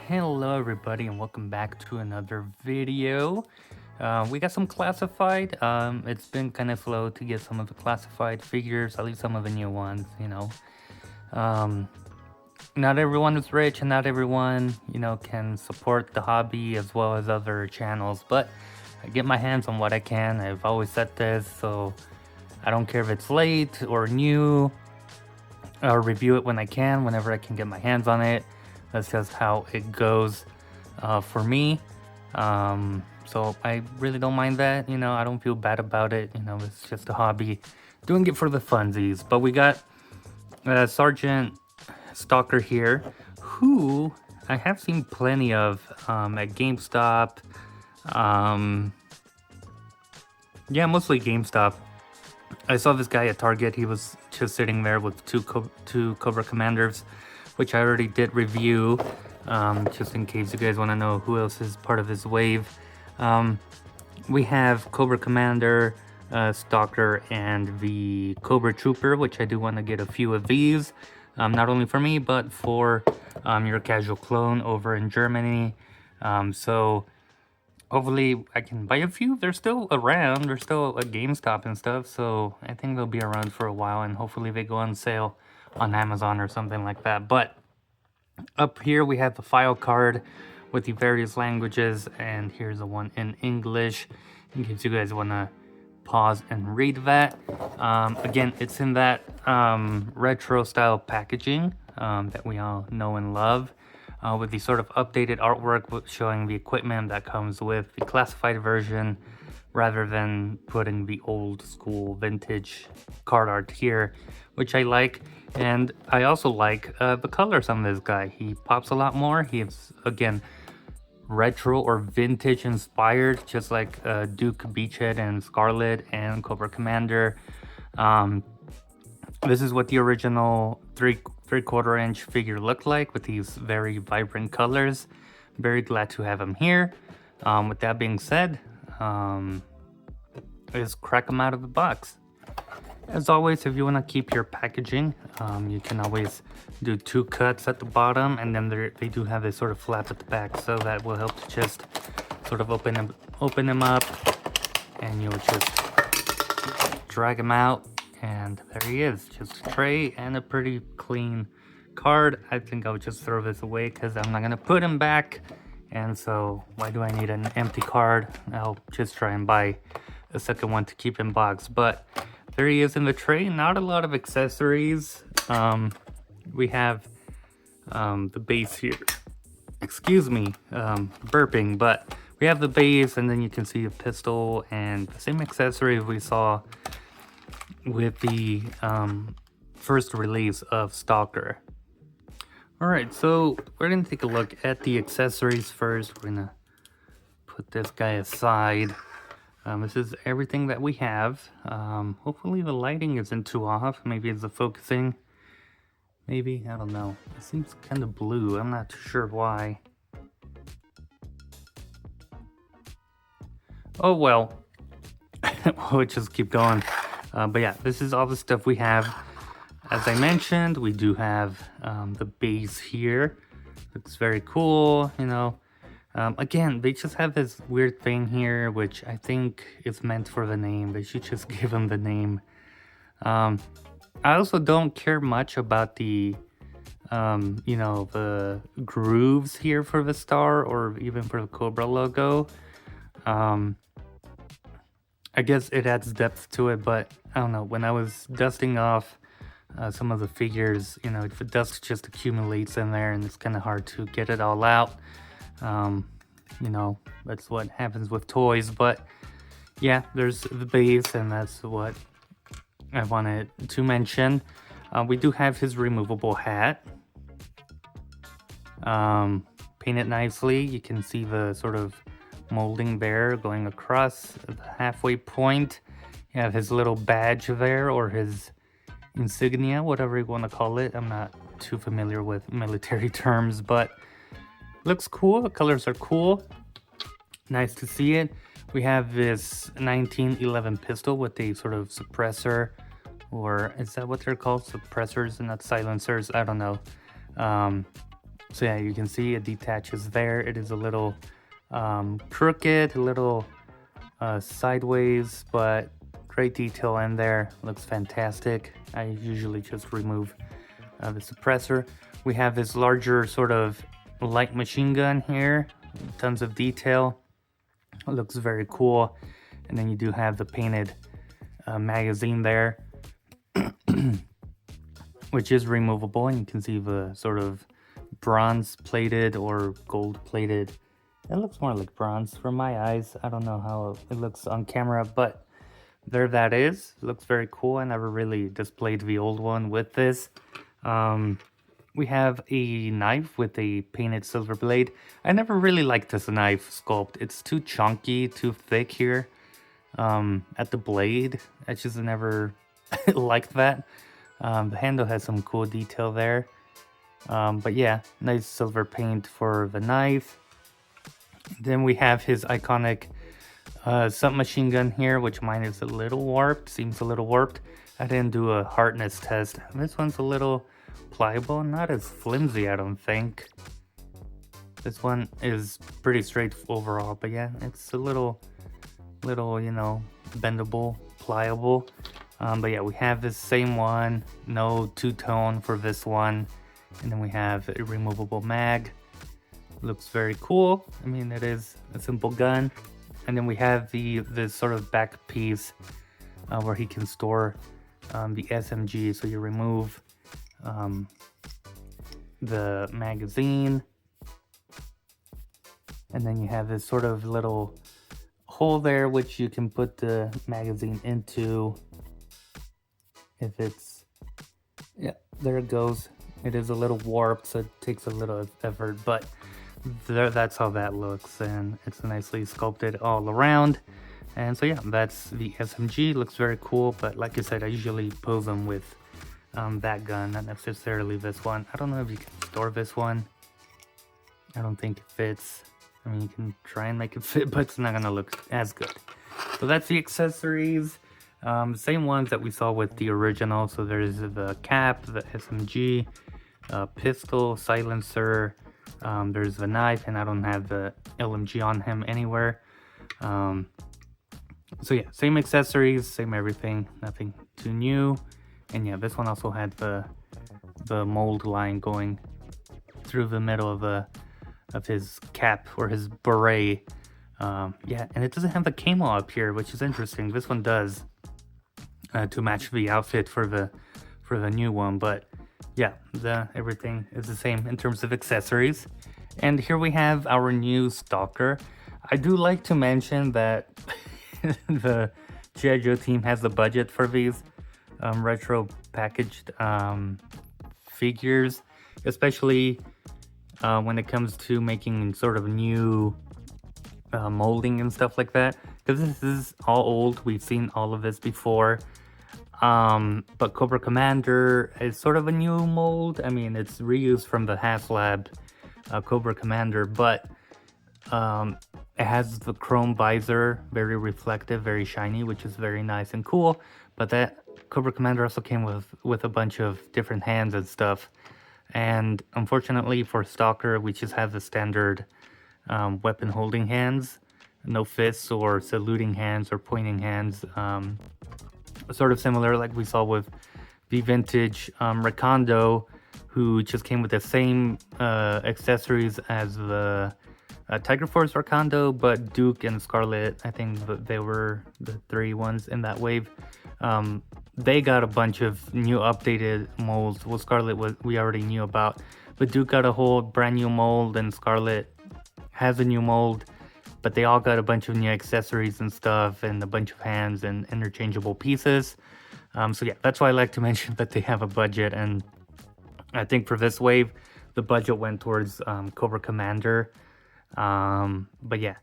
Hello everybody and welcome back to another video. We got some classified. It's been kind of slow to get some of the classified figures, at least some of the new ones. Um, Not everyone is rich and not everyone, can support the hobby as well as other channels, but I get my hands on what I can. I've always said this, so I don't care if it's late or new. I'll review it when I can, whenever I can get my hands on it. That's just how it goes for me. So I really don't mind that. I don't feel bad about it. It's just a hobby, doing it for the funsies. But we got Sergeant Stalker here, who I have seen plenty of at GameStop. Yeah, mostly GameStop. I saw this guy at Target. He was just sitting there with two Cobra Commanders, which I already did review, just in case you guys want to know who else is part of this wave. We have Cobra Commander, Stalker, and the Cobra Trooper, which I do want to get a few of these, not only for me, but for your casual clone over in Germany. So hopefully I can buy a few. They're still around. They're still at GameStop and stuff, so I think they'll be around for a while, and hopefully they go on sale on Amazon or something like that. But up here we have the file card with the various languages, and here's the one in English in case you guys want to pause and read that. Again, it's in that retro style packaging that we all know and love. With the sort of updated artwork showing the equipment that comes with the classified version, rather than putting the old school vintage card art here, which I like. And I also like the colors on this guy. He pops a lot more. He's, again, retro or vintage inspired, just like Duke, Beachhead, and Scarlet, and Cobra Commander. This is what the original three-quarter inch figure looked like, with these very vibrant colors. Very glad to have him here. With that being said, let's crack them out of the box. As always, if you want to keep your packaging, you can always do two cuts at the bottom, and then they do have this sort of flap at the back, so that will help to just sort of open them up, and you'll just drag them out. And there he is, just a tray and a pretty clean card. I think I'll just throw this away because I'm not gonna put him back, and so why do I need an empty card? I'll just try and buy a second one to keep in box. But there he is in the tray. Not a lot of accessories. We have the base here. Excuse me, burping, but we have the base, and then you can see a pistol and the same accessories we saw with the first release of Stalker. Alright, so we're gonna take a look at the accessories first. We're gonna put this guy aside. This is everything that we have. Hopefully the lighting isn't too off. Maybe it's the focusing. Maybe, I don't know. It seems kind of blue. I'm not too sure why. Oh well. We'll just keep going. But yeah, this is all the stuff we have. As I mentioned, we do have the base here. Looks very cool, Again, they just have this weird thing here, which I think is meant for the name. They should just give them the name. I also don't care much about the, the grooves here for the star, or even for the Cobra logo. I guess it adds depth to it, but I don't know. When I was dusting off some of the figures, the dust just accumulates in there, and it's kind of hard to get it all out. That's what happens with toys. But yeah, there's the base, and that's what I wanted to mention. We do have his removable hat. Painted nicely. You can see the sort of molding there going across the halfway point. You have his little badge there, or his insignia, whatever you want to call it. I'm not too familiar with military terms, but looks cool. The colors are cool. Nice to see it. We have this 1911 pistol with a sort of suppressor, or is that what they're called? Suppressors and not silencers? I don't know. So yeah, you can see it detaches there. It is a little crooked, a little sideways, but great detail in there. Looks fantastic. I usually just remove the suppressor. We have this larger sort of light machine gun here, tons of detail. It looks very cool. And then you do have the painted magazine there, which is removable, and you can see the sort of bronze plated or gold plated. It looks more like bronze from my eyes. I don't know how it looks on camera, but there that is. It looks very cool. I never really displayed the old one with this. We have a knife with a painted silver blade. I never really liked this knife sculpt. It's too chunky, too thick here at the blade. I just never liked that. The handle has some cool detail there. But yeah, nice silver paint for the knife. Then we have his iconic submachine gun here, which mine is a little warped, seems a little warped. I didn't do a hardness test. This one's a little pliable, not as flimsy, I don't think. This one is pretty straight overall, but yeah, it's a little, you know, bendable, pliable. But yeah, we have this same one, no two-tone for this one. And then we have a removable mag. Looks very cool. I mean, it is a simple gun. And then we have the sort of back piece where he can store the SMG. So you remove the magazine, and then you have this sort of little hole there which you can put the magazine into. If it's, yeah, there it goes. It is a little warped, so it takes a little effort, but that's how that looks, and it's nicely sculpted all around. And so yeah, that's the SMG. Looks very cool, but like I said, I usually pose them with that gun, not necessarily this one. I don't know if you can store this one. I don't think it fits. I mean, you can try and make it fit, but it's not gonna look as good. So that's the accessories. Same ones that we saw with the original. So there's the cap, the SMG, pistol, silencer, there's the knife, and I don't have the LMG on him anywhere. So yeah, same accessories, same everything, nothing too new. And yeah, this one also had the mold line going through the middle of his cap or his beret. Yeah, and it doesn't have the camo up here, which is interesting. This one does, to match the outfit for the new one. But yeah, everything is the same in terms of accessories. And here we have our new Stalker. I do like to mention that the G.I.Joe team has the budget for these retro packaged figures, especially when it comes to making sort of new molding and stuff like that, because this is all old. We've seen all of this before. But Cobra Commander is sort of a new mold. I mean, it's reused from the HasLab Cobra Commander, but it has the chrome visor, very reflective, very shiny, which is very nice and cool. But that Cobra Commander also came with a bunch of different hands and stuff. And unfortunately for Stalker, we just have the standard weapon holding hands, no fists or saluting hands or pointing hands. Sort of similar like we saw with the vintage Recondo, who just came with the same accessories as the Tiger Force Recondo, but Duke and Scarlet, I think they were the three ones in that wave. They got a bunch of new updated molds. Well, Scarlet we already knew about, but Duke got a whole brand new mold, and Scarlet has a new mold, but they all got a bunch of new accessories and stuff, and a bunch of hands and interchangeable pieces. So yeah, that's why I like to mention that they have a budget, and I think for this wave, the budget went towards Cobra Commander. But yeah,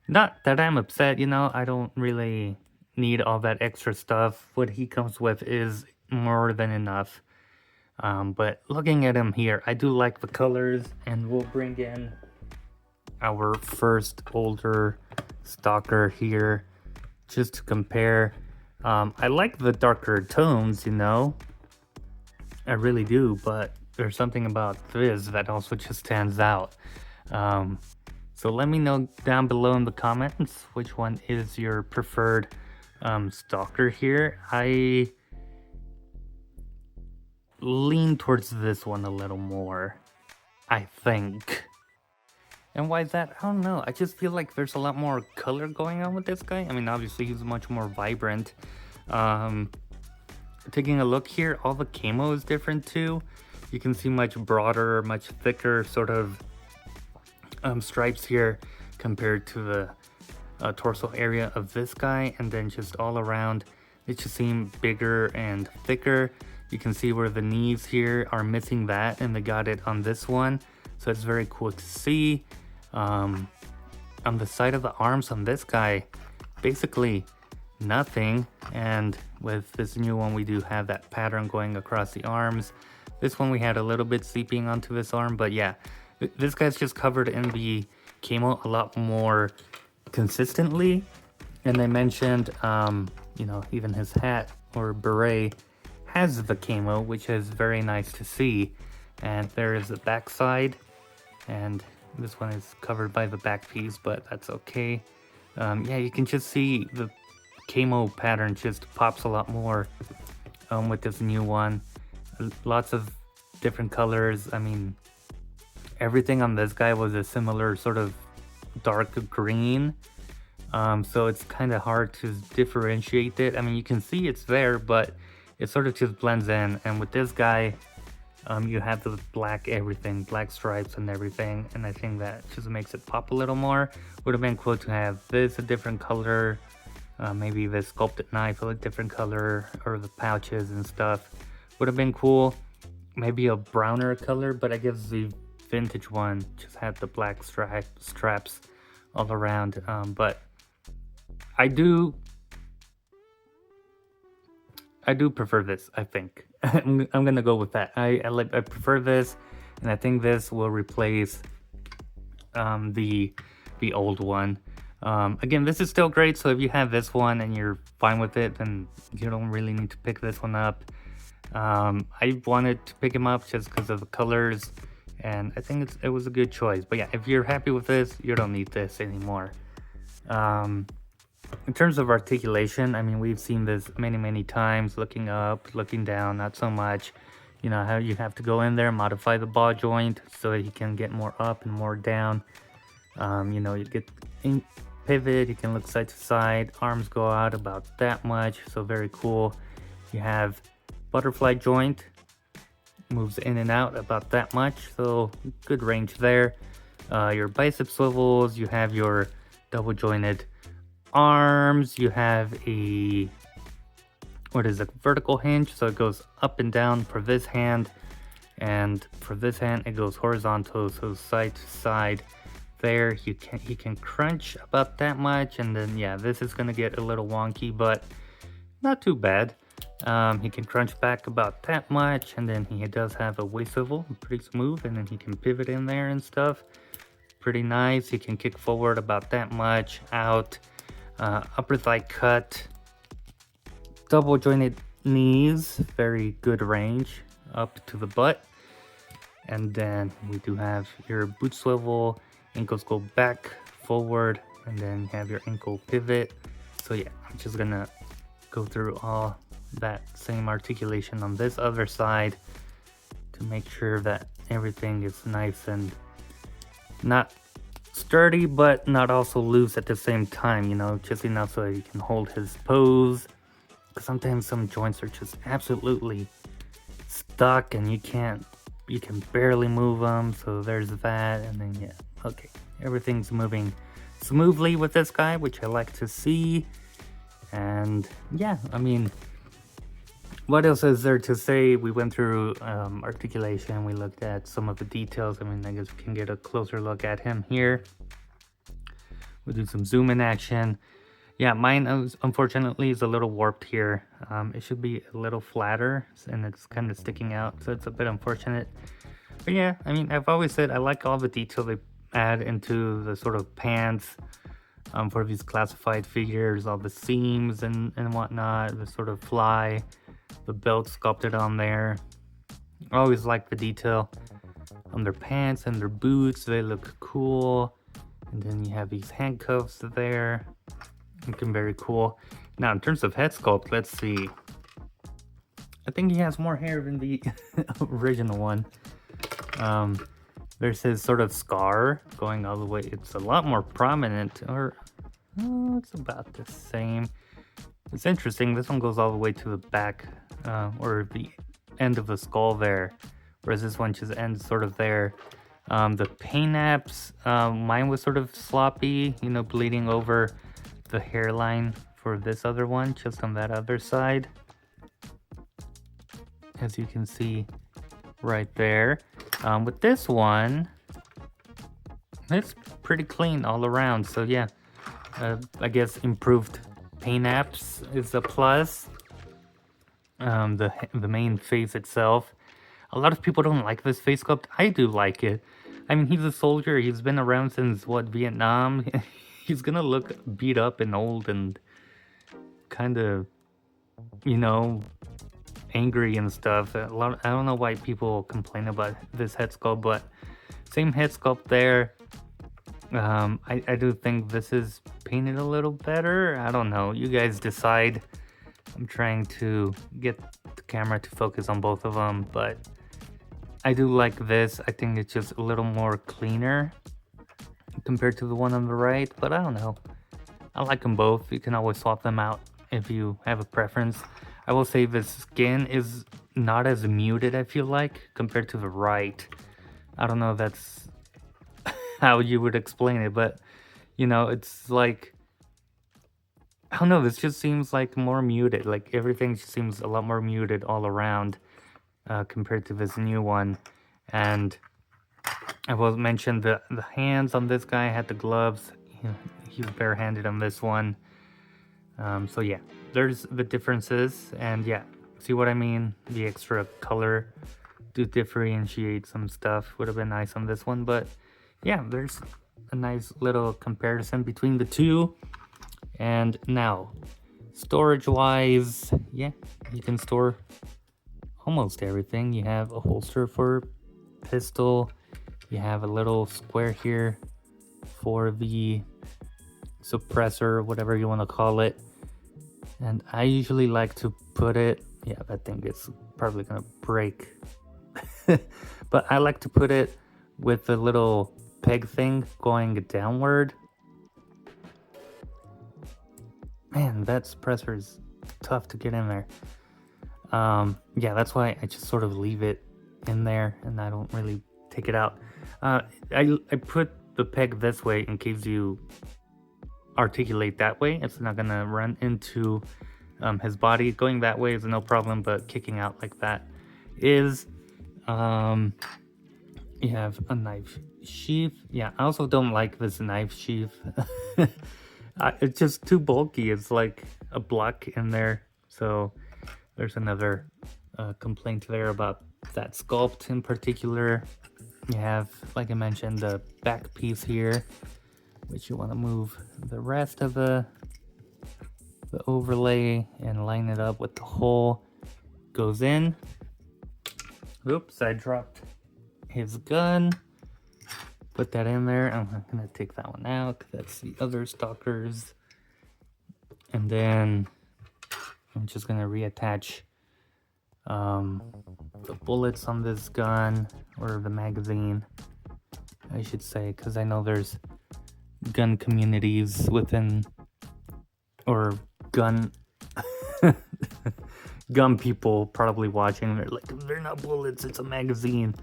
not that I'm upset, you know, I don't really need all that extra stuff. What he comes with is more than enough. But looking at him here, I do like the colors, and we'll bring in our first older Stalker here just to compare. I like the darker tones, you know, I really do, but there's something about this that also just stands out. So let me know down below in the comments which one is your preferred Stalker here. I lean towards this one a little more, I think. And why is that? I don't know. I just feel like there's a lot more color going on with this guy. I mean, obviously he's much more vibrant. Taking a look here, all the camo is different too. You can see much broader, much thicker sort of stripes here compared to the torso area of this guy, and then just all around it just seem bigger and thicker. You can see where the knees here are missing that, and they got it on this one, so it's very cool to see. On the side of the arms on this guy, basically nothing, and with this new one we do have that pattern going across the arms. This one we had a little bit seeping onto this arm, but yeah, this guy's just covered in the camo a lot more consistently. And I mentioned, you know, even his hat or beret has the camo, which is very nice to see. And there is the back side, and this one is covered by the back piece, but that's okay. Yeah, you can just see the camo pattern just pops a lot more with this new one. Lots of different colors. I mean, everything on this guy was a similar sort of dark green, so it's kind of hard to differentiate it. I mean, you can see it's there, but it sort of just blends in. And with this guy, you have the black everything, black stripes and everything, and I think that just makes it pop a little more. Would have been cool to have this a different color, maybe the sculpted knife a different color, or the pouches and stuff would have been cool. Maybe a browner color, but I guess the vintage one just had the black straps all around. But I do prefer this, I think. I'm gonna go with that. I prefer this, and I think this will replace the old one. Again, this is still great, so if you have this one and you're fine with it, then you don't really need to pick this one up. I wanted to pick him up just because of the colors, and I think it was a good choice. But yeah, if you're happy with this, you don't need this anymore. In terms of articulation, I mean, we've seen this many times, looking up, looking down, not so much. You know, how you have to go in there, modify the ball joint so that you can get more up and more down. You know, you get in pivot, you can look side to side, arms go out about that much, so very cool. You have butterfly joint, moves in and out about that much, so good range there. Your bicep swivels, you have your double jointed arms, you have a vertical hinge, so it goes up and down for this hand, and for this hand it goes horizontal, so side to side. There he can crunch about that much, and then yeah, this is gonna get a little wonky, but not too bad. He can crunch back about that much, and then he does have a waist swivel, pretty smooth, and then he can pivot in there and stuff, pretty nice. He can kick forward about that much, out, upper thigh cut, double jointed knees, very good range up to the butt. And then we do have your boot swivel, ankles go back, forward, and then you have your ankle pivot. So yeah, I'm just gonna go through all that same articulation on this other side to make sure that everything is nice and not sturdy, but not also loose at the same time, you know, just enough so that you can hold his pose. Because sometimes some joints are just absolutely stuck and you can barely move them, so there's that. And then yeah, okay, everything's moving smoothly with this guy, which I like to see. And yeah, I mean, what else is there to say? We went through articulation, we looked at some of the details. I mean, I guess we can get a closer look at him here. We'll do some zoom in action. Yeah, mine unfortunately is a little warped here. It should be a little flatter, and it's kind of sticking out, so it's a bit unfortunate. But yeah, I mean, I've always said I like all the detail they add into the sort of pants for these classified figures, all the seams and whatnot, the sort of fly, the belt sculpted on there. I always like the detail on their pants and their boots. They look cool. And then you have these handcuffs there, looking very cool. Now, in terms of head sculpt, let's see. I think he has more hair than the original one. There's his sort of scar going all the way. It's a lot more prominent, or it's about the same. It's interesting. This one goes all the way to the back, or the end of the skull there, whereas this one just ends sort of there. The paint apps, mine was sort of sloppy, you know, bleeding over the hairline for this other one, just on that other side. As you can see right there. With this one, it's pretty clean all around. So yeah, I guess improved paint apps is a plus. The main face itself. A lot of people don't like this face sculpt. I do like it. I mean, he's a soldier. He's been around since, what, Vietnam? He's gonna look beat up and old and kind of, you know, angry and stuff. I don't know why people complain about this head sculpt, but same head sculpt there. I do think this is painted a little better. I don't know. You guys decide. I'm trying to get the camera to focus on both of them, but I do like this. I think it's just a little more cleaner compared to the one on the right, but I don't know. I like them both. You can always swap them out if you have a preference. I will say the skin is not as muted, I feel like, compared to the right. I don't know if that's how you would explain it, but, you know, it's like, I don't know, this just seems like more muted. Like, everything just seems a lot more muted all around compared to this new one. And I will mention the hands on this guy had the gloves. He's barehanded on this one. So yeah, there's the differences, and yeah, see what I mean? The extra color to differentiate some stuff would have been nice on this one, but yeah, there's a nice little comparison between the two. And now, storage wise, yeah, you can store almost everything. You have a holster for pistol, you have a little square here for the suppressor, whatever you want to call it. And I usually like to put it, yeah, that thing is probably gonna break. But I like to put it with the little peg thing going downward. Man, that suppressor is tough to get in there. Yeah, that's why I just sort of leave it in there and I don't really take it out. I put the peg this way in case you articulate that way. It's not gonna run into his body. Going that way is no problem, but kicking out like that is. You have a knife sheath. Yeah, I also don't like this knife sheath. It's just too bulky. It's like a block in there. So there's another complaint there about that sculpt in particular. You have, like I mentioned, the back piece here, which you want to move the rest of the overlay and line it up with the hole. Goes in. Oops, I dropped his gun. Put that in there. I'm not gonna take that one out because that's the other Stalkers. And then I'm just gonna reattach the bullets on this gun, or the magazine, I should say, because I know there's gun communities within, or gun gun people probably watching. They're like, they're not bullets, it's a magazine.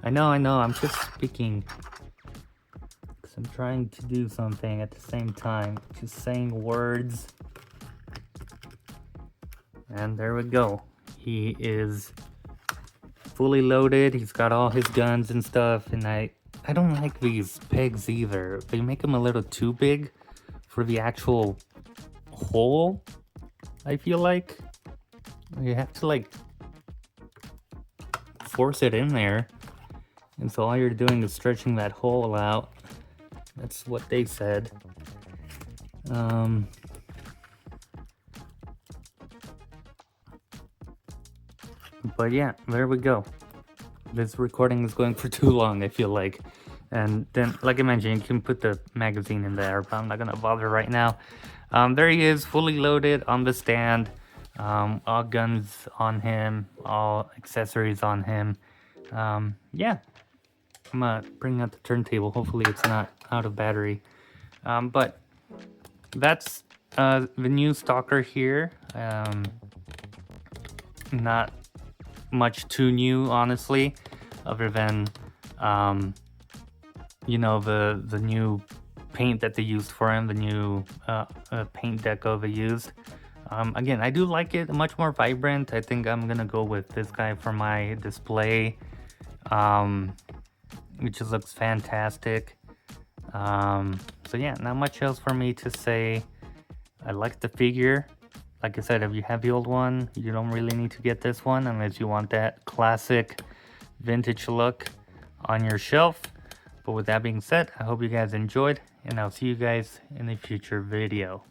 I know, I'm just speaking because I'm trying to do something at the same time, just saying words. And there we go. He is fully loaded. He's got all his guns and stuff, and I don't like these pegs either. They make them a little too big for the actual hole, I feel like. You have to like force it in there, and so all you're doing is stretching that hole out. That's what they said. But yeah, there we go. This recording is going for too long, I feel like. And then, like I mentioned, you can put the magazine in there, but I'm not gonna bother right now. There he is, fully loaded on the stand. All guns on him, all accessories on him. Yeah, I'm gonna bring out the turntable. Hopefully it's not out of battery. But that's the new Stalker here. Not much too new, honestly, other than you know, the new paint that they used for him, the new paint deco they used. Again, I do like it, much more vibrant. I think I'm gonna go with this guy for my display. It just looks fantastic. So yeah, not much else for me to say. I like the figure. Like I said, if you have the old one, you don't really need to get this one unless you want that classic vintage look on your shelf. But with that being said, I hope you guys enjoyed, and I'll see you guys in a future video.